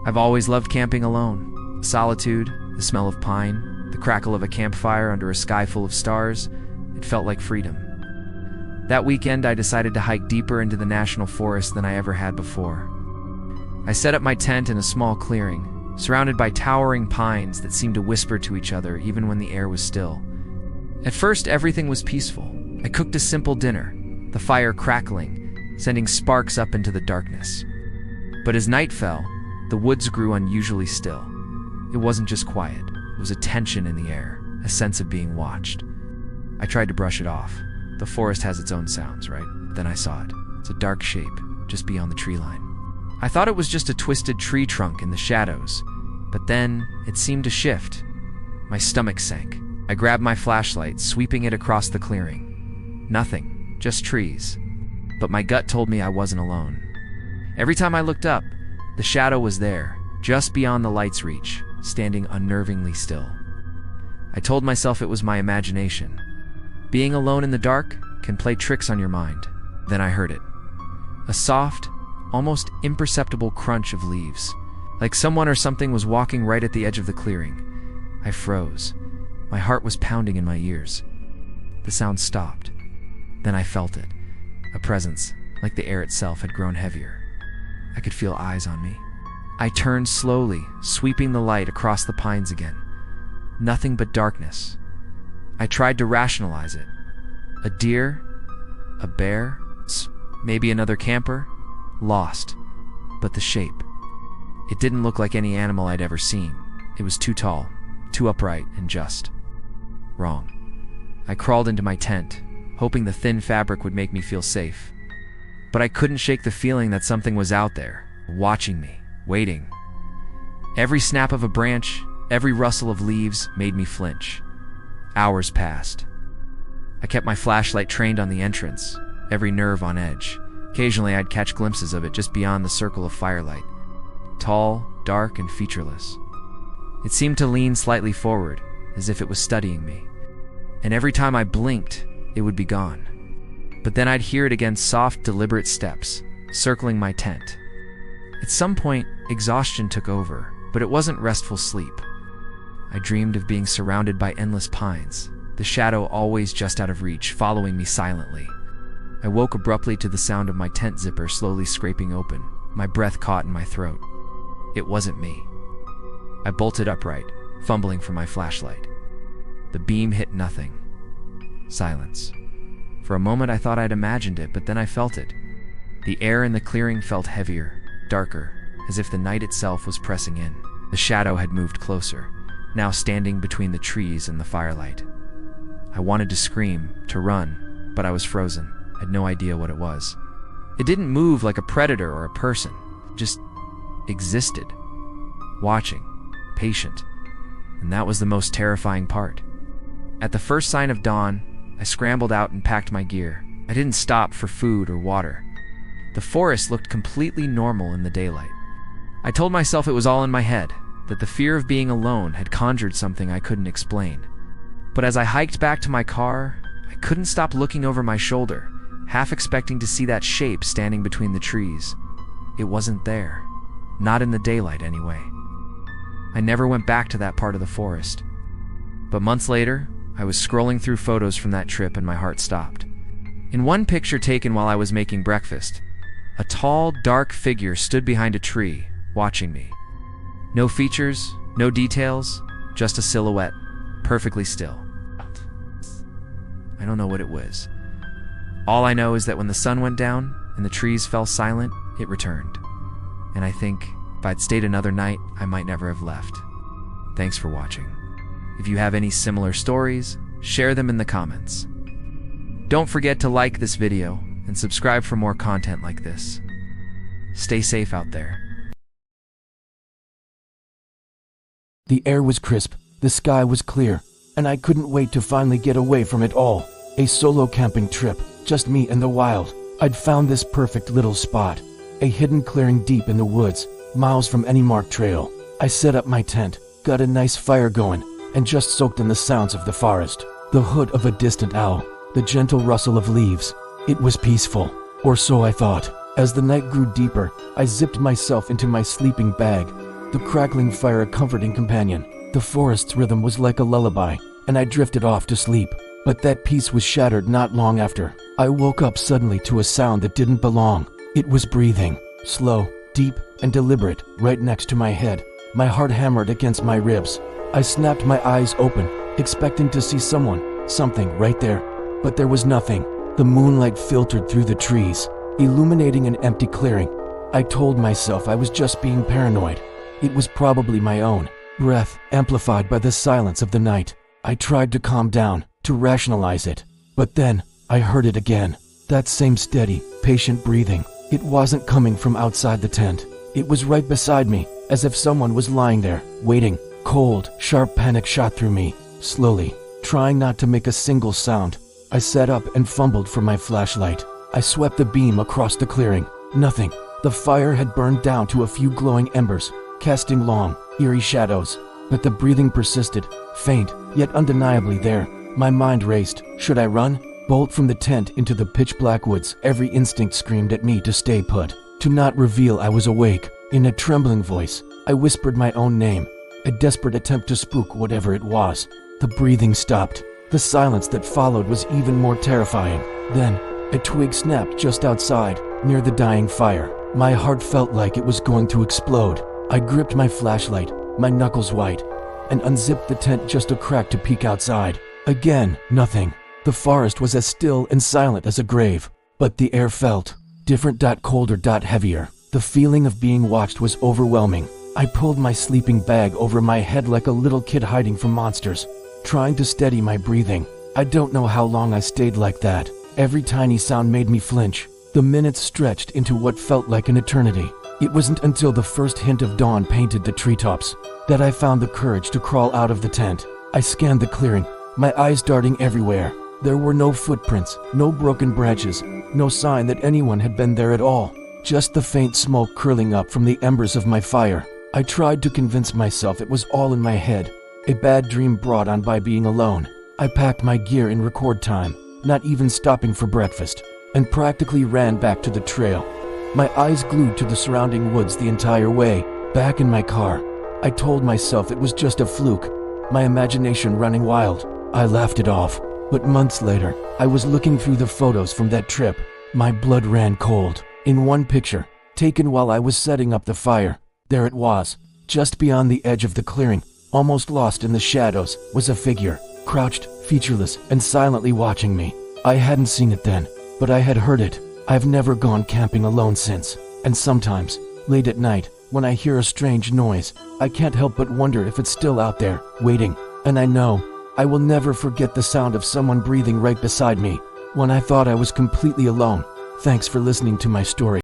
I've always loved camping alone. Solitude, the smell of pine, the crackle of a campfire under a sky full of stars. It felt like freedom. That weekend, I decided to hike deeper into the national forest than I ever had before. I set up my tent in a small clearing, surrounded by towering pines that seemed to whisper to each other even when the air was still. At first, everything was peaceful. I cooked a simple dinner, the fire crackling, sending sparks up into the darkness. But as night fell, the woods grew unusually still. It wasn't just quiet. It was a tension in the air, a sense of being watched. I tried to brush it off. The forest has its own sounds, right? Then I saw it. It's a dark shape, just beyond the tree line. I thought it was just a twisted tree trunk in the shadows, but then it seemed to shift. My stomach sank. I grabbed my flashlight, sweeping it across the clearing. Nothing, just trees. But my gut told me I wasn't alone. Every time I looked up, the shadow was there, just beyond the light's reach, standing unnervingly still. I told myself it was my imagination. Being alone in the dark can play tricks on your mind. Then I heard it. A soft, almost imperceptible crunch of leaves, like someone or something was walking right at the edge of the clearing. I froze. My heart was pounding in my ears. The sound stopped. Then I felt it. A presence, like the air itself, had grown heavier. I could feel eyes on me. I turned slowly, sweeping the light across the pines again. Nothing but darkness. I tried to rationalize it. A deer? A bear? Maybe another camper? Lost. But the shape. It didn't look like any animal I'd ever seen. It was too tall, too upright, and just wrong. I crawled into my tent, hoping the thin fabric would make me feel safe. But I couldn't shake the feeling that something was out there, watching me, waiting. Every snap of a branch, every rustle of leaves made me flinch. Hours passed. I kept my flashlight trained on the entrance, every nerve on edge. Occasionally I'd catch glimpses of it just beyond the circle of firelight. Tall, dark, and featureless. It seemed to lean slightly forward, as if it was studying me. And every time I blinked, it would be gone. But then I'd hear it again, soft, deliberate steps, circling my tent. At some point, exhaustion took over, but it wasn't restful sleep. I dreamed of being surrounded by endless pines, the shadow always just out of reach, following me silently. I woke abruptly to the sound of my tent zipper slowly scraping open, my breath caught in my throat. It wasn't me. I bolted upright, fumbling for my flashlight. The beam hit nothing. Silence. For a moment I thought I'd imagined it, but then I felt it. The air in the clearing felt heavier, darker, as if the night itself was pressing in. The shadow had moved closer, now standing between the trees and the firelight. I wanted to scream, to run, but I was frozen. I had no idea what it was. It didn't move like a predator or a person, just existed, watching, patient, and that was the most terrifying part. At the first sign of dawn, I scrambled out and packed my gear. I didn't stop for food or water. The forest looked completely normal in the daylight. I told myself it was all in my head, that the fear of being alone had conjured something I couldn't explain. But as I hiked back to my car, I couldn't stop looking over my shoulder, half expecting to see that shape standing between the trees. It wasn't there. Not in the daylight, anyway. I never went back to that part of the forest. But months later, I was scrolling through photos from that trip and my heart stopped. In one picture taken while I was making breakfast, a tall, dark figure stood behind a tree, watching me. No features, no details, just a silhouette, perfectly still. I don't know what it was. All I know is that when the sun went down and the trees fell silent, it returned. And I think if I'd stayed another night, I might never have left. Thanks for watching. If you have any similar stories, share them in the comments. Don't forget to like this video and subscribe for more content like this. Stay safe out there. The air was crisp, the sky was clear, and I couldn't wait to finally get away from it all. A solo camping trip, just me and the wild. I'd found this perfect little spot, a hidden clearing deep in the woods, miles from any marked trail. I set up my tent, got a nice fire going, and just soaked in the sounds of the forest. The hoot of a distant owl, the gentle rustle of leaves. It was peaceful, or so I thought. As the night grew deeper, I zipped myself into my sleeping bag, the crackling fire a comforting companion. The forest's rhythm was like a lullaby, and I drifted off to sleep. But that peace was shattered not long after. I woke up suddenly to a sound that didn't belong. It was breathing, slow, deep, and deliberate, right next to my head. My heart hammered against my ribs. I snapped my eyes open, expecting to see something right there. But there was nothing. The moonlight filtered through the trees, illuminating an empty clearing. I told myself I was just being paranoid. It was probably my own breath, amplified by the silence of the night. I tried to calm down, to rationalize it. But then, I heard it again. That same steady, patient breathing. It wasn't coming from outside the tent. It was right beside me, as if someone was lying there, waiting. Cold, sharp panic shot through me. Slowly, trying not to make a single sound, I sat up and fumbled for my flashlight. I swept the beam across the clearing. Nothing. The fire had burned down to a few glowing embers, casting long, eerie shadows. But the breathing persisted, faint, yet undeniably there. My mind raced. Should I run? Bolt from the tent into the pitch-black woods? Every instinct screamed at me to stay put, to not reveal I was awake. In a trembling voice, I whispered my own name, a desperate attempt to spook whatever it was. The breathing stopped. The silence that followed was even more terrifying. Then, a twig snapped just outside, near the dying fire. My heart felt like it was going to explode. I gripped my flashlight, my knuckles white, and unzipped the tent just a crack to peek outside. Again, nothing. The forest was as still and silent as a grave, but the air felt different, colder, heavier. The feeling of being watched was overwhelming. I pulled my sleeping bag over my head like a little kid hiding from monsters, trying to steady my breathing. I don't know how long I stayed like that. Every tiny sound made me flinch. The minutes stretched into what felt like an eternity. It wasn't until the first hint of dawn painted the treetops that I found the courage to crawl out of the tent. I scanned the clearing, my eyes darting everywhere. There were no footprints, no broken branches, no sign that anyone had been there at all. Just the faint smoke curling up from the embers of my fire. I tried to convince myself it was all in my head, a bad dream brought on by being alone. I packed my gear in record time, not even stopping for breakfast, and practically ran back to the trail. My eyes glued to the surrounding woods the entire way. Back in my car, I told myself it was just a fluke, my imagination running wild. I laughed it off. But months later, I was looking through the photos from that trip. My blood ran cold. In one picture, taken while I was setting up the fire, there it was, just beyond the edge of the clearing, almost lost in the shadows, was a figure, crouched, featureless, and silently watching me. I hadn't seen it then, but I had heard it. I've never gone camping alone since, and sometimes, late at night, when I hear a strange noise, I can't help but wonder if it's still out there, waiting. And I know, I will never forget the sound of someone breathing right beside me, when I thought I was completely alone. Thanks for listening to my story.